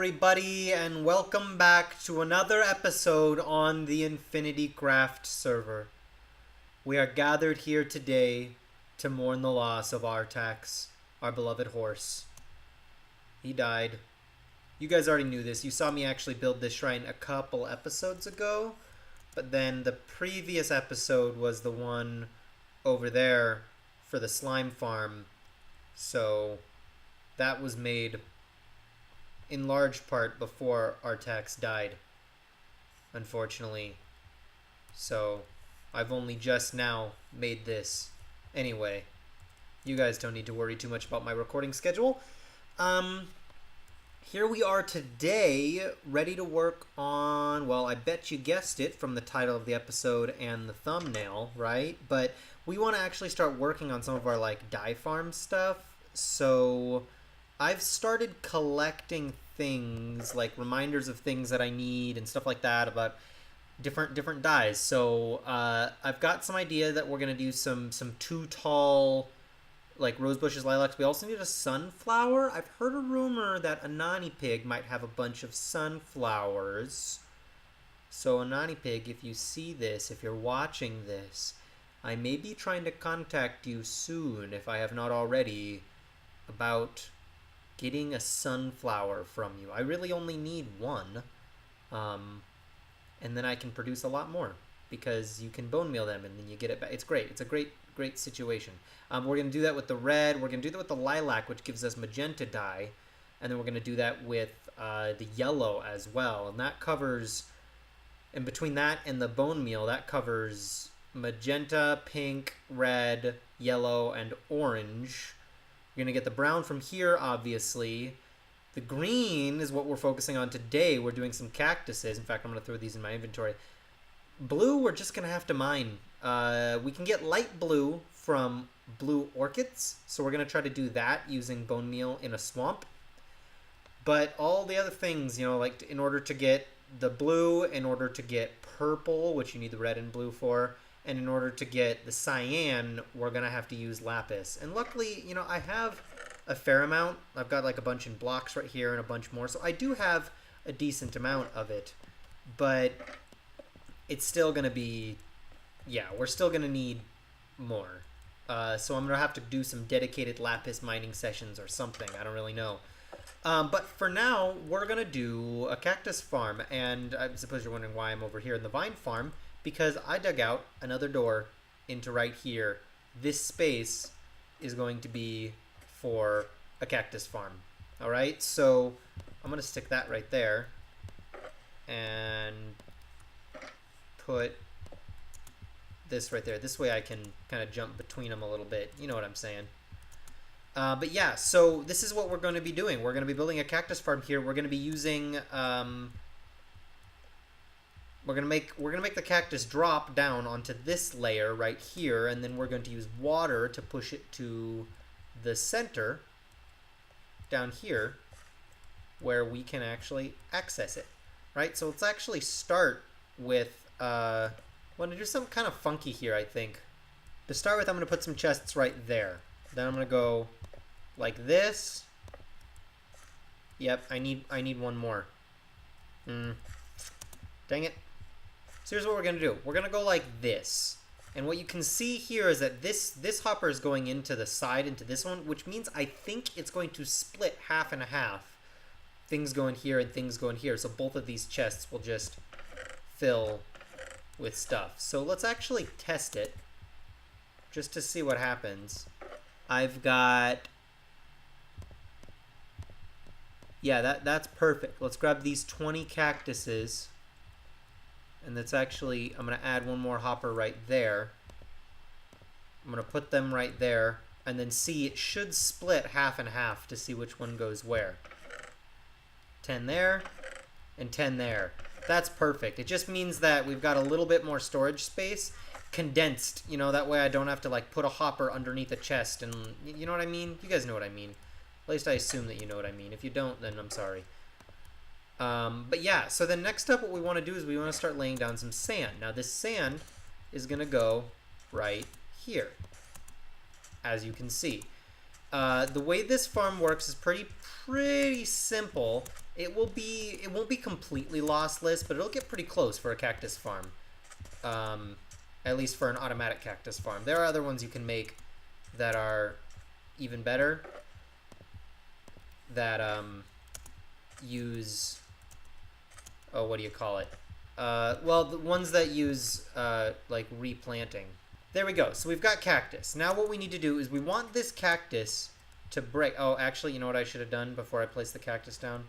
everybody, and welcome back to another episode on the InfinityCraft server. We are gathered here today to mourn the loss of Artax, our beloved horse. He died. You guys already knew this. You saw me actually build this shrine a couple episodes ago, but then the previous episode was the one over there for the slime farm, so that was made in large part before Artax died, unfortunately. So I've only just now made this. Anyway, you guys don't need to worry too much about my recording schedule. Here we are today, ready to work on, well, I bet you guessed it from the title of the episode and the thumbnail, right? But we want to actually start working on some of our, dye farm stuff. So I've started collecting things, like reminders of things that I need and stuff like that about different dyes. So I've got some idea that we're going to do some too tall, like rose bushes, lilacs. We also need a sunflower. I've heard a rumor that Anani Pig might have a bunch of sunflowers. So Anani Pig, if you see this, if you're watching this, I may be trying to contact you soon, if I have not already, about getting a sunflower from you. I really only need one, and then I can produce a lot more because you can bone meal them and then you get it back. It's great. It's a great situation. We're going to do that with the red. We're going to do that with the lilac, which gives us magenta dye, and then we're going to do that with the yellow as well, and that covers, and between that and the bone meal, that covers magenta, pink, red, yellow, and orange. You're going to get the brown from here, obviously. The green is what we're focusing on today. We're doing some cactuses. In fact, I'm going to throw these in my inventory. Blue, we're just going to have to mine. We can get light blue from blue orchids, so we're going to try to do that using bone meal in a swamp. But all the other things, like in order to get the blue, in order to get purple, which you need the red and blue for, and in order to get the cyan, we're going to have to use lapis. And luckily, I have a fair amount. I've got like a bunch in blocks right here and a bunch more. So I do have a decent amount of it. But it's still going to be, we're still going to need more. So I'm going to have to do some dedicated lapis mining sessions or something. I don't really know. But for now, we're going to do a cactus farm. And I suppose you're wondering why I'm over here in the vine farm. Because I dug out another door into right here. This space is going to be for a cactus farm. Alright, so I'm going to stick that right there. And put this right there. This way I can kind of jump between them a little bit. You know what I'm saying. But yeah, so this is what we're going to be doing. We're going to be building a cactus farm here. We're going to be using... We're gonna make the cactus drop down onto this layer right here, and then we're going to use water to push it to the center down here where we can actually access it. Right? So let's actually start with I want to do something kind of funky here, I think. To start with, I'm gonna put some chests right there. Then I'm gonna go like this. Yep, I need one more. Dang it. So here's what we're going to do. We're going to go like this. And what you can see here is that this hopper is going into the side, into this one, which means I think it's going to split half and a half. Things go in here and things go in here. So both of these chests will just fill with stuff. So let's actually test it just to see what happens. I've got... Yeah, that's perfect. Let's grab these 20 cactuses. And that's actually, I'm going to add one more hopper right there. I'm going to put them right there. And then see, it should split half and half to see which one goes where. 10 there, and 10 there. That's perfect. It just means that we've got a little bit more storage space. Condensed, that way I don't have to put a hopper underneath a chest. And you know what I mean? You guys know what I mean. At least I assume that you know what I mean. If you don't, then I'm sorry. But yeah, so then next up what we want to do is we want to start laying down some sand. Now this sand is going to go right here, as you can see. The way this farm works is pretty simple. It won't be completely lossless, but it'll get pretty close for a cactus farm. At least for an automatic cactus farm. There are other ones you can make that are even better, that use, oh, what do you call it? Well, the ones that use like replanting. There we go. So we've got cactus. Now what we need to do is we want this cactus to break. Oh, actually, you know what I should have done before I place the cactus down?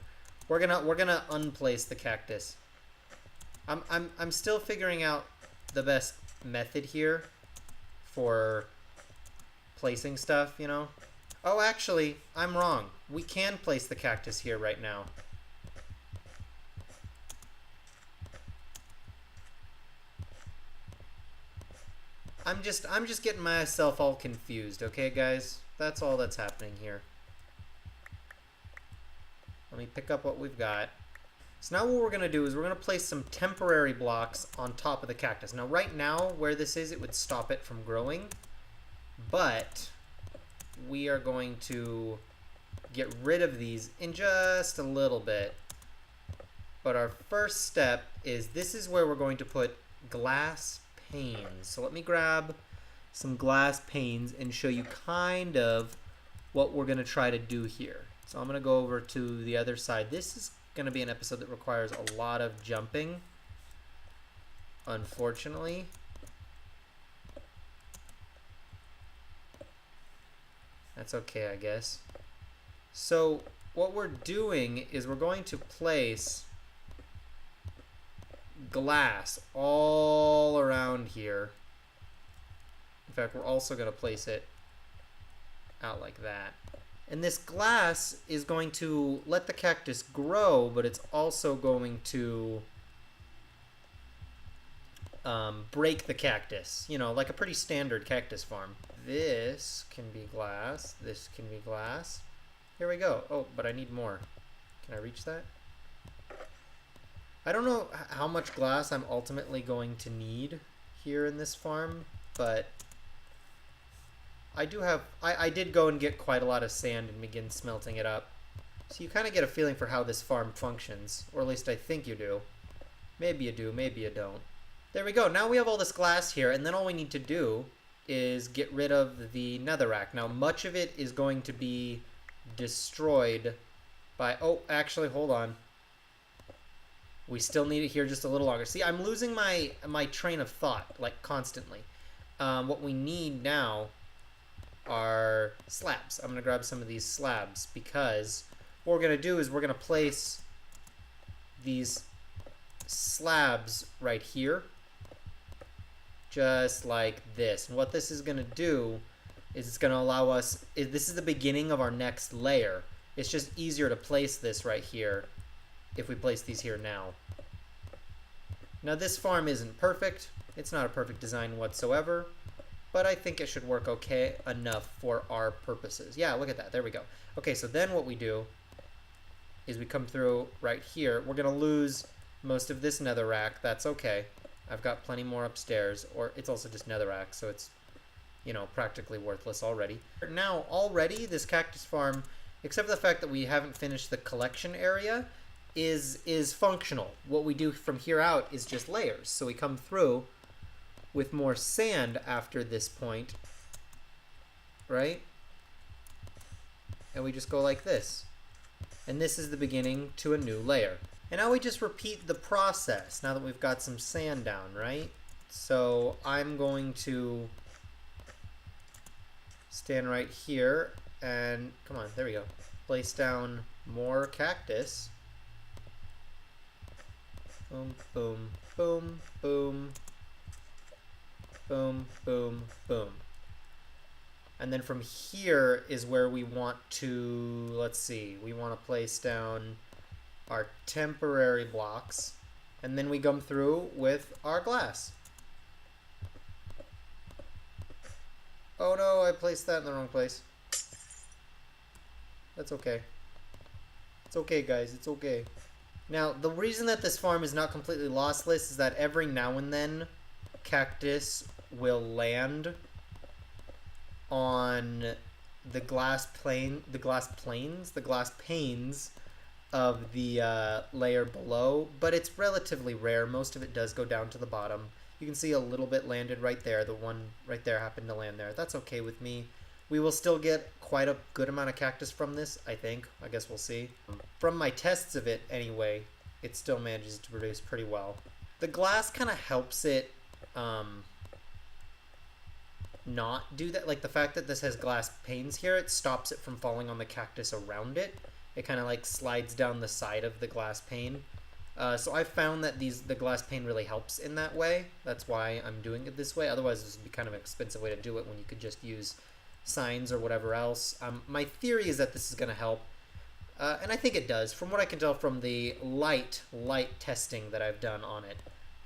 We're gonna unplace the cactus. I'm still figuring out the best method here for placing stuff, you know? Oh, actually, I'm wrong. We can place the cactus here right now. I'm just getting myself all confused, okay, guys? That's all that's happening here. Let me pick up what we've got. So now what we're going to do is we're going to place some temporary blocks on top of the cactus. Now right now, where this is, it would stop it from growing. But we are going to get rid of these in just a little bit. But our first step is, this is where we're going to put glass panes. So let me grab some glass panes and show you kind of what we're going to try to do here. So I'm going to go over to the other side. This is going to be an episode that requires a lot of jumping, unfortunately. That's okay, I guess. So what we're doing is we're going to place glass all around here. In fact, we're also going to place it out like that. And this glass is going to let the cactus grow, but it's also going to break the cactus. You know, like a pretty standard cactus farm. This can be glass. This can be glass. Here we go. Oh, but I need more. Can I reach that? I don't know how much glass I'm ultimately going to need here in this farm, but I do have, I did go and get quite a lot of sand and begin smelting it up. So you kind of get a feeling for how this farm functions, or at least I think you do. Maybe you do, maybe you don't. There we go. Now we have all this glass here, and then all we need to do is get rid of the netherrack. Now much of it is going to be destroyed by, oh, actually, hold on. We still need it here just a little longer. See, I'm losing my train of thought, like, constantly. What we need now are slabs. I'm going to grab some of these slabs, because what we're going to do is we're going to place these slabs right here, just like this. And what this is going to do is it's going to allow us, this is the beginning of our next layer. It's just easier to place this right here if we place these here now. Now this farm isn't perfect. It's not a perfect design whatsoever, but I think it should work okay enough for our purposes. Yeah, look at that. There we go. Okay, so then what we do is we come through right here. We're going to lose most of this netherrack. That's okay. I've got plenty more upstairs, or it's also just netherrack, so it's, you know, practically worthless already. Now, already, this cactus farm, except for the fact that we haven't finished the collection area, is functional. What we do from here out is just layers. So we come through with more sand after this point, right? And we just go like this. And this is the beginning to a new layer. And now we just repeat the process now that we've got some sand down, right? So I'm going to stand right here and, come on, there we go. Place down more cactus. Boom, boom, boom, boom. Boom, boom, boom. And then from here is where we want to, let's see, we want to place down our temporary blocks. And then we come through with our glass. Oh no, I placed that in the wrong place. That's okay. It's okay, guys, it's okay. Now, the reason that this farm is not completely lossless is that every now and then cactus will land on the glass panes of the layer below, but it's relatively rare. Most of it does go down to the bottom. You can see a little bit landed right there. The one right there happened to land there. That's okay with me. We will still get quite a good amount of cactus from this, I think. I guess we'll see. From my tests of it, anyway, it still manages to produce pretty well. The glass kind of helps it not do that. Like the fact that this has glass panes here, it stops it from falling on the cactus around it. It kind of like slides down the side of the glass pane. So I found that the glass pane really helps in that way. That's why I'm doing it this way. Otherwise, this would be kind of an expensive way to do it when you could just use signs or whatever else. My theory is that this is going to help. And I think it does. From what I can tell from the light testing that I've done on it,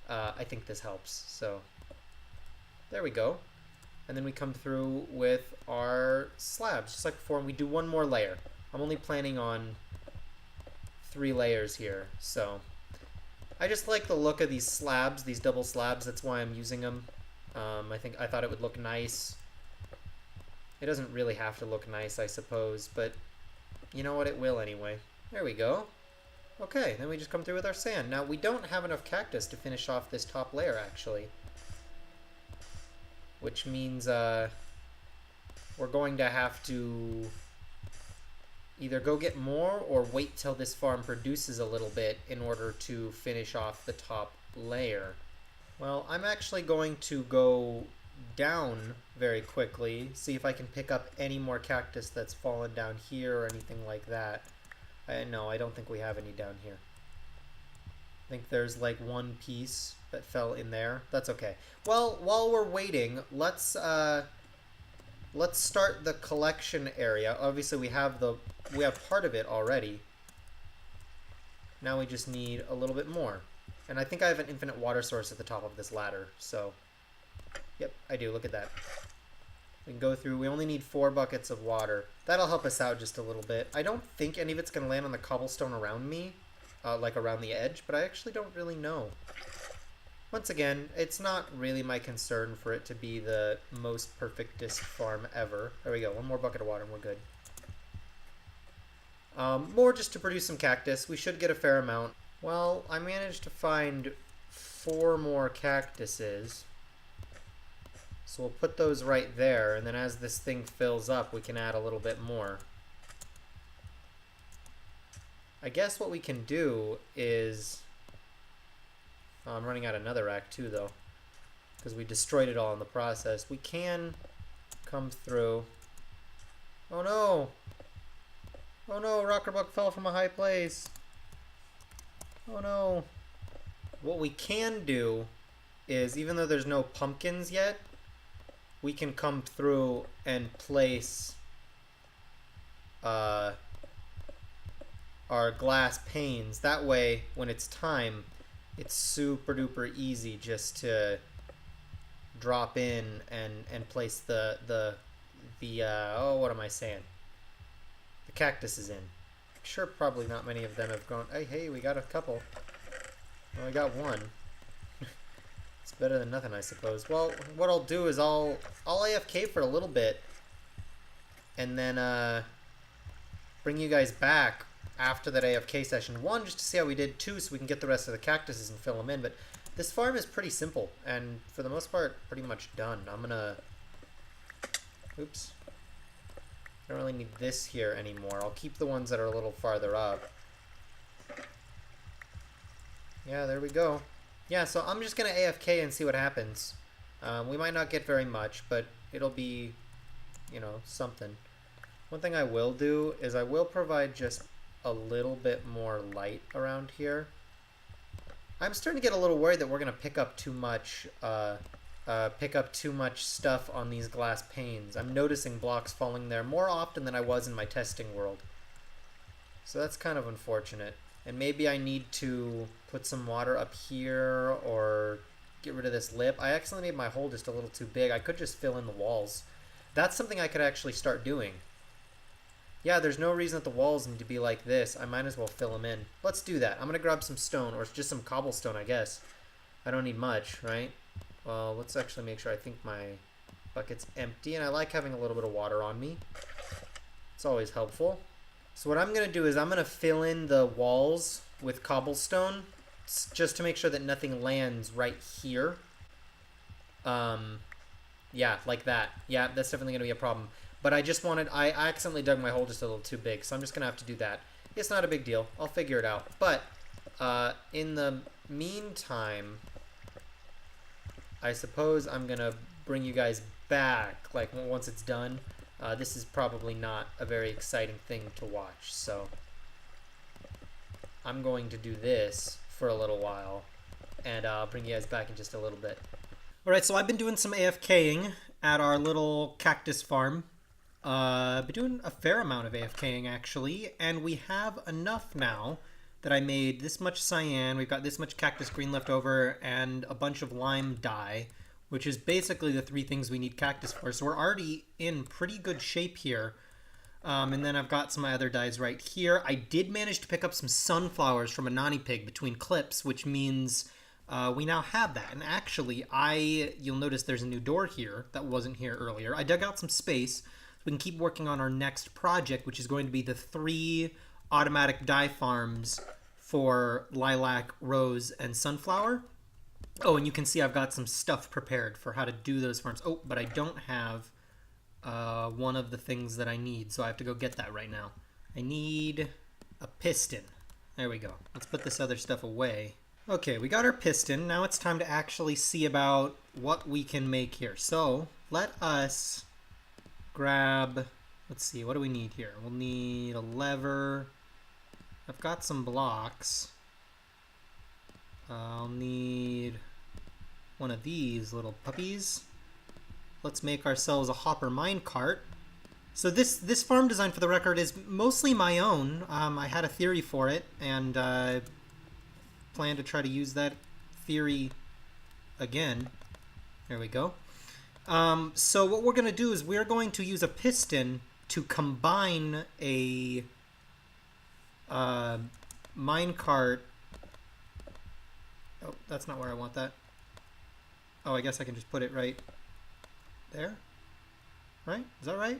I think this helps. So there we go. And then we come through with our slabs, just like before, and we do one more layer. I'm only planning on 3 layers here, so I just like the look of these slabs, these double slabs. That's why I'm using them. I thought it would look nice. It doesn't really have to look nice, I suppose, but you know what, it will anyway. There we go. Okay, then we just come through with our sand. Now, we don't have enough cactus to finish off this top layer, actually. Which means we're going to have to either go get more or wait till this farm produces a little bit in order to finish off the top layer. Well, I'm actually going to go down very quickly, see if I can pick up any more cactus that's fallen down here or anything like that. No, I don't think we have any down here. I think there's like one piece that fell in there. That's okay. Well, while we're waiting, let's start the collection area. Obviously, we have part of it already. Now we just need a little bit more. And I think I have an infinite water source at the top of this ladder. So, yep, I do. Look at that. We can go through. We only need 4 buckets of water. That'll help us out just a little bit. I don't think any of it's going to land on the cobblestone around me, like around the edge, but I actually don't really know. Once again, it's not really my concern for it to be the most perfectest farm ever. There we go. 1 more bucket of water and we're good. More just to produce some cactus. We should get a fair amount. Well, I managed to find 4 more cactuses. So we'll put those right there, and then as this thing fills up, we can add a little bit more. I guess what we can do is... Oh, I'm running out of netherrack too, though, because we destroyed it all in the process. We can come through. Oh no! Oh no, Rockerbuck fell from a high place. Oh no. What we can do is, even though there's no pumpkins yet, we can come through and place our glass panes. That way, when it's time, it's super duper easy just to drop in and place the oh, what am I saying? The cactuses in. I'm sure probably not many of them have grown. Hey, we got a couple. Well, we got one. It's better than nothing, I suppose. Well, what I'll do is I'll AFK for a little bit and then bring you guys back after that AFK session. 1, just to see how we did. 2, so we can get the rest of the cactuses and fill them in. But this farm is pretty simple and for the most part pretty much done. I'm gonna... Oops. I don't really need this here anymore. I'll keep the ones that are a little farther up. Yeah, there we go. Yeah, so I'm just going to AFK and see what happens. We might not get very much, but it'll be, you know, something. One thing I will do is I will provide just a little bit more light around here. I'm starting to get a little worried that we're going to pick up too much stuff on these glass panes. I'm noticing blocks falling there more often than I was in my testing world. So that's kind of unfortunate. And maybe I need to put some water up here or get rid of this lip. I accidentally made my hole just a little too big. I could just fill in the walls. That's something I could actually start doing. Yeah, there's no reason that the walls need to be like this. I might as well fill them in. Let's do that. I'm going to grab some stone, or just some cobblestone, I guess. I don't need much, right? Well, let's actually make sure. I think my bucket's empty, and I like having a little bit of water on me. It's always helpful. So what I'm going to do is I'm going to fill in the walls with cobblestone just to make sure that nothing lands right here. Yeah, like that. Yeah, that's definitely going to be a problem. But I accidentally dug my hole just a little too big, so I'm just going to have to do that. It's not a big deal. I'll figure it out. But in the meantime, I suppose I'm going to bring you guys back, like, once it's done. This is probably not a very exciting thing to watch, so I'm going to do this for a little while, and I'll bring you guys back in just a little bit. Alright, so I've been doing some AFKing at our little cactus farm. Been doing a fair amount of AFKing, actually, and we have enough now that I made this much cyan, we've got this much cactus green left over, and a bunch of lime dye, which is basically the 3 things we need cactus for. So we're already in pretty good shape here. And then I've got some other dyes right here. I did manage to pick up some sunflowers from a nanny pig between clips, which means we now have that. And actually, you'll notice there's a new door here that wasn't here earlier. I dug out some space so we can keep working on our next project, which is going to be the 3 automatic dye farms for lilac, rose, and sunflower. Oh, and you can see I've got some stuff prepared for how to do those farms. Oh, but I don't have one of the things that I need, so I have to go get that right now. I need a piston. There we go. Let's put this other stuff away. Okay, we got our piston. Now it's time to actually see about what we can make here. So let us grab, let's see, what do we need here? We'll need a lever. I've got some blocks. I'll need one of these little puppies. Let's make ourselves a hopper minecart. So this farm design, for the record, is mostly my own. I had a theory for it, and plan to try to use that theory again. There we go. So what we're going to do is we're going to use a piston to combine a minecart. Oh, that's not where I want that. Oh, I guess I can just put it right there. Right? Is that right?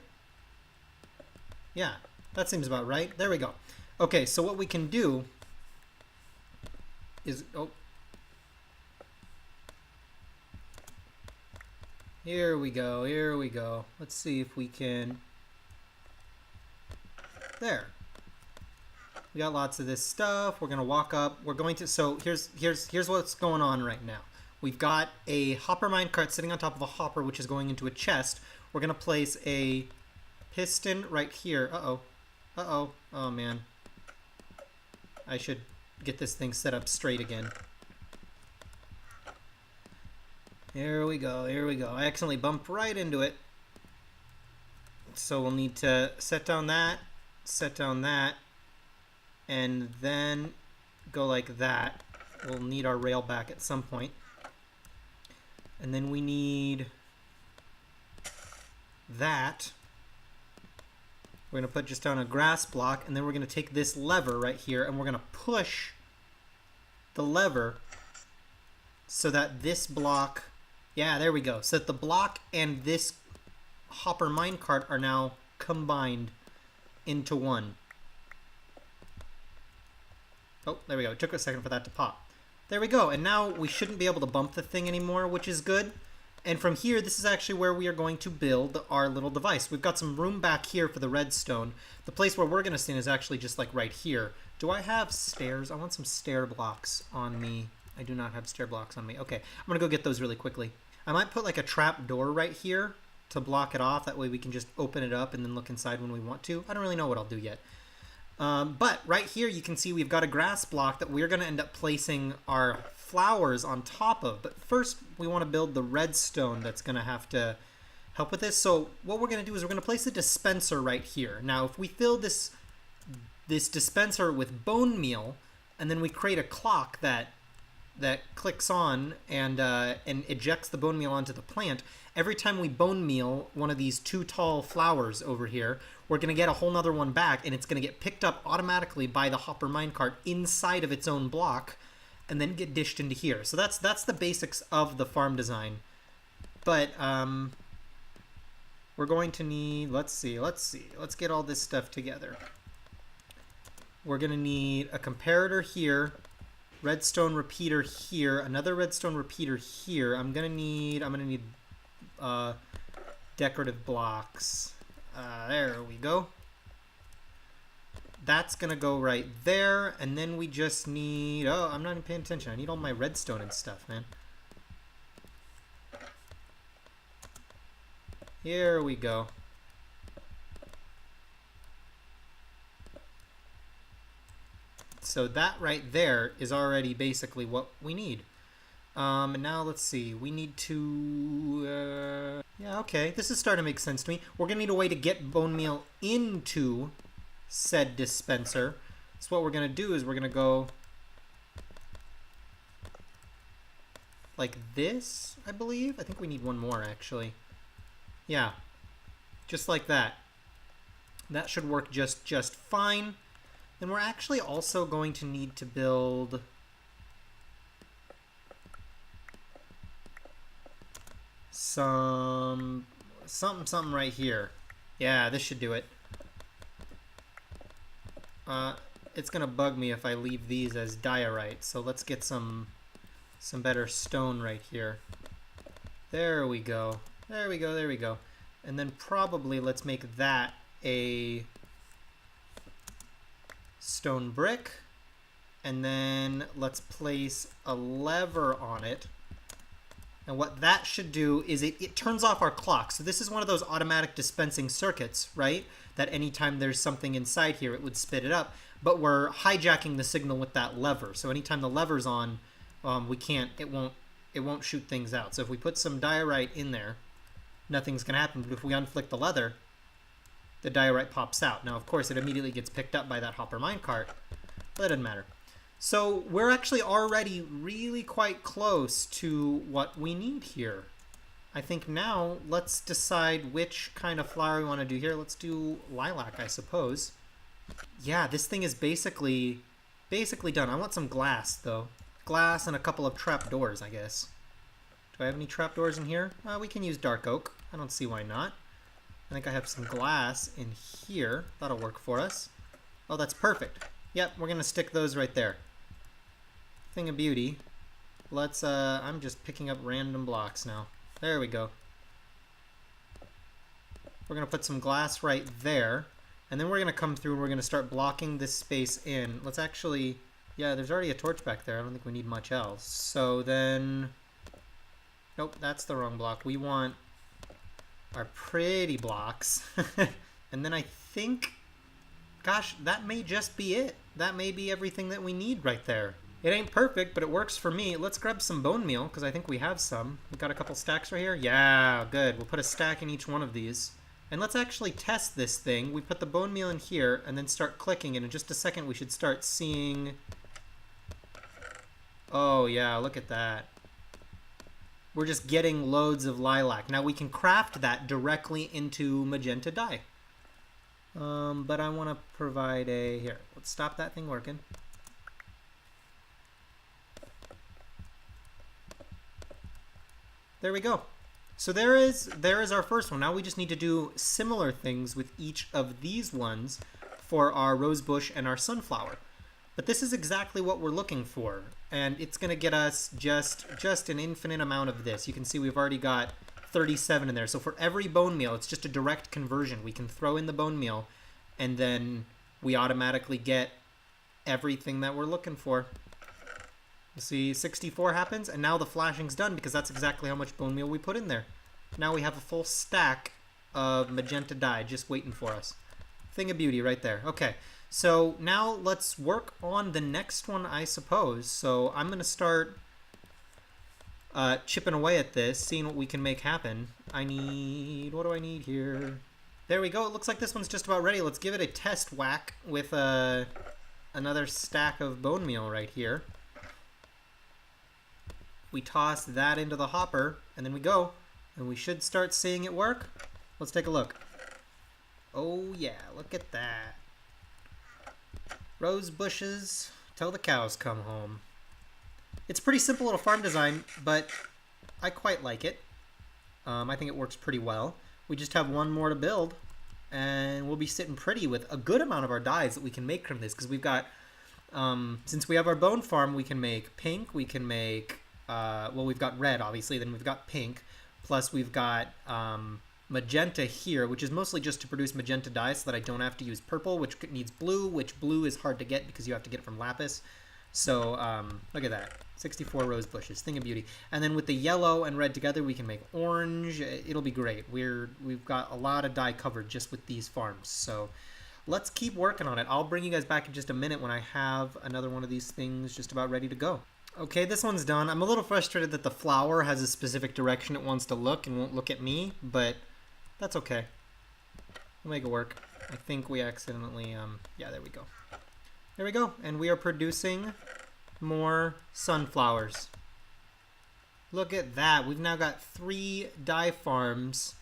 Yeah, that seems about right. There we go. Okay, so what we can do is... Oh. Here we go, here we go. Let's see if we can... There. We got lots of this stuff. We're going to walk up. We're going to... So here's what's going on right now. We've got a hopper minecart sitting on top of a hopper, which is going into a chest. We're going to place a piston right here. Uh-oh. Uh-oh. Oh, man. I should get this thing set up straight again. Here we go. Here we go. I accidentally bumped right into it. So we'll need to set down that, and then go like that. We'll need our rail back at some point. And then we need that. We're going to put just down a grass block, and then we're going to take this lever right here, and we're going to push the lever so that this block, yeah, there we go, so that the block and this hopper minecart are now combined into one. Oh, there we go. It took a second for that to pop. There we go, and now we shouldn't be able to bump the thing anymore, which is good. And from here, this is actually where we are going to build our little device. We've got some room back here for the redstone. The place where we're going to stand is actually just like right here. Do I have stairs? I want some stair blocks on me. I do not have stair blocks on me. Okay, I'm going to go get those really quickly. I might put like a trap door right here to block it off. That way we can just open it up and then look inside when we want to. I don't really know what I'll do yet. But right here you can see we've got a grass block that we're going to end up placing our flowers on top of. But first we want to build the redstone that's going to have to help with this. So what we're going to do is we're going to place a dispenser right here. Now if we fill this dispenser with bone meal and then we create a clock that clicks on and ejects the bone meal onto the plant, every time we bone meal one of these 2 tall flowers over here, we're going to get a whole nother one back, and it's going to get picked up automatically by the hopper minecart inside of its own block and then get dished into here. So that's the basics of the farm design. But we're going to need, let's see, let's get all this stuff together. we're going to need a comparator here, redstone repeater here, another redstone repeater here. I'm going to need decorative blocks. There we go. That's going to go right there. And then we just need... Oh, I'm not even paying attention. I need all my redstone and stuff, man. Here we go. So that right there is already basically what we need. And now let's see. We need to... yeah, okay. This is starting to make sense to me. We're going to need a way to get bone meal into said dispenser. So what we're going to do is we're going to go like this, I believe. I think we need one more, actually. Yeah, just like that. That should work just fine. Then we're actually also going to need to build something right here. Yeah, this should do it. It's gonna bug me if I leave these as diorite, so let's get some better stone right here. There we go. There we go, there we go. And then probably let's make that a stone brick. And then let's place a lever on it. And what that should do is it turns off our clock. So this is one of those automatic dispensing circuits, right? That anytime there's something inside here, it would spit it up. But we're hijacking the signal with that lever. So anytime the lever's on, it won't shoot things out. So if we put some diorite in there, nothing's gonna happen. But if we unflick the leather, the diorite pops out. Now, of course, it immediately gets picked up by that hopper minecart, but that doesn't matter. So we're actually already really quite close to what we need here. I think now let's decide which kind of flower we want to do here. Let's do lilac, I suppose. Yeah, this thing is basically done. I want some glass, though. Glass and a couple of trapdoors, I guess. Do I have any trapdoors in here? We can use dark oak. I don't see why not. I think I have some glass in here. That'll work for us. Oh, that's perfect. Yep, we're going to stick those right there. Thing of beauty. Let's, I'm just picking up random blocks now. There we go. We're going to put some glass right there. And then we're going to come through and we're going to start blocking this space in. Let's actually, yeah, there's already a torch back there. I don't think we need much else. So then, nope, that's the wrong block. We want our pretty blocks. And then I think, gosh, that may just be it. That may be everything that we need right there. It ain't perfect, but it works for me. Let's grab some bone meal, because I think we have some. We've got a couple stacks right here. Yeah, good. We'll put a stack in each one of these. And let's actually test this thing. We put the bone meal in here, and then start clicking, and in just a second we should start seeing... Oh, yeah, look at that. We're just getting loads of lilac. Now we can craft that directly into Magenta Dye. But I want to provide a... Here, let's stop that thing working. There we go. So there is our first one. Now we just need to do similar things with each of these ones for our rose bush and our sunflower. But this is exactly what we're looking for. And it's going to get us just an infinite amount of this. You can see we've already got 37 in there. So for every bone meal, it's just a direct conversion. We can throw in the bone meal and then we automatically get everything that we're looking for. You see 64 happens, and now the flashing's done because that's exactly how much bone meal we put in there. Now we have a full stack of Magenta Dye just waiting for us. Thing of beauty right there. Okay, so now let's work on the next one, I suppose. So I'm going to start chipping away at this, seeing what we can make happen. What do I need here? There we go. It looks like this one's just about ready. Let's give it a test whack with another stack of bone meal right here. We toss that into the hopper, and then we go, and we should start seeing it work. Let's take a look. Oh yeah, look at that. Rose bushes till the cows come home. It's a pretty simple little farm design, but I quite like it. I think it works pretty well. We just have one more to build, and we'll be sitting pretty with a good amount of our dyes that we can make from this, because we've got, since we have our bone farm, we can make pink, we can make, well, we've got red, obviously, then we've got pink, plus we've got magenta here, which is mostly just to produce magenta dye so that I don't have to use purple, which needs blue, which blue is hard to get because you have to get it from lapis. So look at that, 64 rose bushes, thing of beauty. And then with the yellow and red together, we can make orange. It'll be great. We've got a lot of dye covered just with these farms. So let's keep working on it. I'll bring you guys back in just a minute when I have another one of these things just about ready to go. Okay, this one's done. I'm a little frustrated that the flower has a specific direction it wants to look and won't look at me, but that's okay. We'll make it work. I think we accidentally, yeah, there we go. There we go. And we are producing more sunflowers. Look at that. We've now got 3 dye farms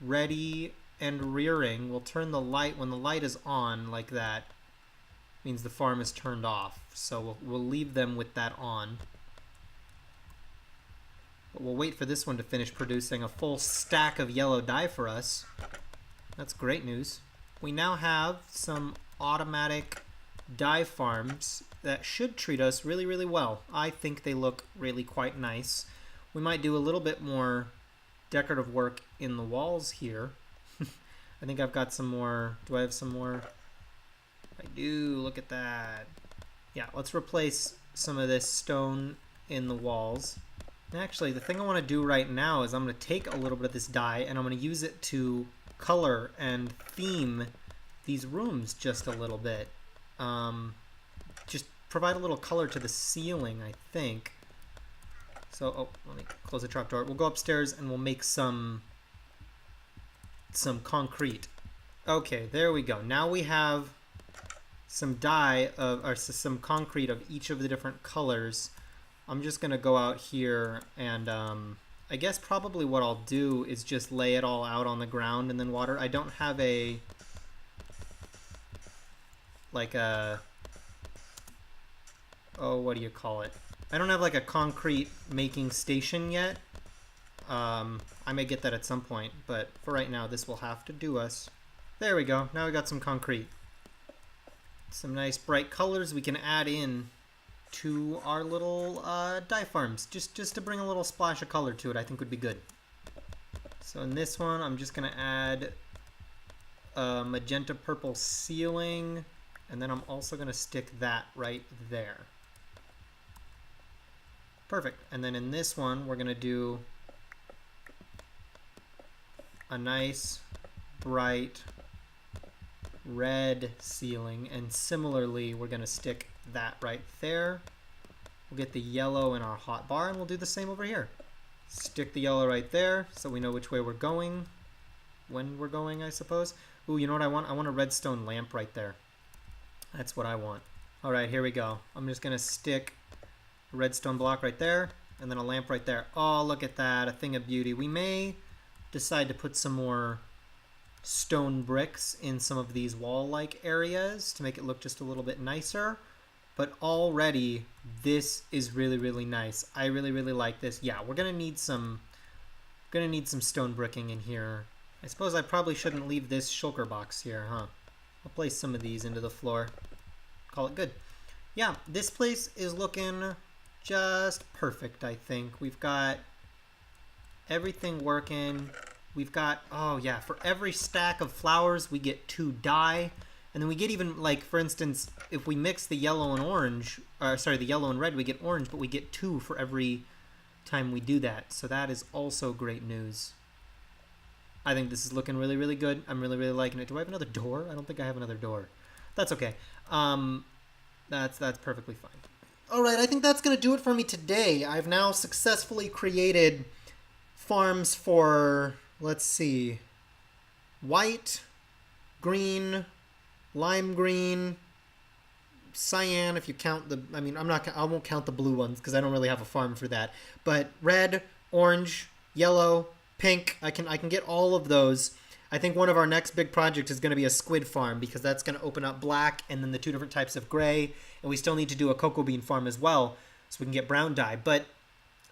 ready and rearing. We'll turn the light, when the light is on like that, means the farm is turned off. So we'll leave them with that on. But we'll wait for this one to finish producing a full stack of yellow dye for us. That's great news. We now have some automatic dye farms that should treat us really, really well. I think they look really quite nice. We might do a little bit more decorative work in the walls here. I think I've got some more. Do I have some more? I do. Look at that. Yeah, let's replace some of this stone in the walls. Actually, the thing I want to do right now is I'm going to take a little bit of this dye and I'm going to use it to color and theme these rooms just a little bit. Just provide a little color to the ceiling, I think. So, oh, let me close the trapdoor. We'll go upstairs and we'll make some concrete. Okay, there we go. Now we have some dye of, or some concrete of each of the different colors. I'm just gonna go out here and I guess probably what I'll do is just lay it all out on the ground and then water. I don't have a oh, what do you call it? I don't have like a concrete making station yet. I may get that at some point, but for right now this will have to do us. There we go. Now we got some concrete. Some nice bright colors we can add in to our little dye farms, just to bring a little splash of color to it. I think would be good. So in this one I'm just gonna add a magenta purple ceiling, and then I'm also gonna stick that right there. Perfect. And then in this one we're gonna do a nice bright red ceiling, and similarly we're going to stick that right there. We'll get the yellow in our hot bar and we'll do the same over here. Stick the yellow right there so we know which way we're going, when we're going, I suppose. Ooh, you know what I want? I want a redstone lamp right there. That's what I want. Alright, here we go. I'm just going to stick a redstone block right there and then a lamp right there. Oh, look at that, a thing of beauty. We may decide to put some more stone bricks in some of these wall-like areas to make it look just a little bit nicer, but already this is really, really nice. I really, really like this. Yeah, we're gonna need some stone bricking in here. I suppose I probably shouldn't leave this shulker box here, huh? I'll place some of these into the floor. Call it good. Yeah, this place is looking just perfect, I think. We've got everything working. We've got, oh yeah, for every stack of flowers, we get 2 dye. And then we get even, like, for instance, if we mix the yellow and orange, the yellow and red, we get orange, but we get 2 for every time we do that. So that is also great news. I think this is looking really, really good. I'm really, really liking it. Do I have another door? I don't think I have another door. That's okay. That's perfectly fine. All right, I think that's going to do it for me today. I've now successfully created farms for, let's see, white, green, lime green, cyan if you count the, I mean, I won't count the blue ones because I don't really have a farm for that. But red, orange, yellow, pink, I can get all of those. I think one of our next big projects is going to be a squid farm because that's going to open up black and then the 2 different types of gray. And we still need to do a cocoa bean farm as well so we can get brown dye. But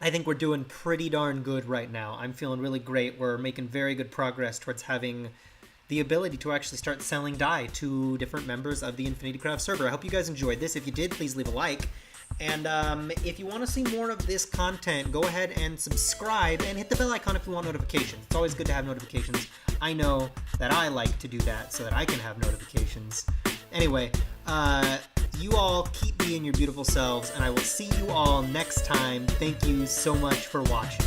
I think we're doing pretty darn good right now. I'm feeling really great. We're making very good progress towards having the ability to actually start selling dye to different members of the InfinityCraft server. I hope you guys enjoyed this. If you did, please leave a like. And if you want to see more of this content, go ahead and subscribe and hit the bell icon if you want notifications. It's always good to have notifications. I know that I like to do that so that I can have notifications. Anyway, you all keep being your beautiful selves, and I will see you all next time. Thank you so much for watching.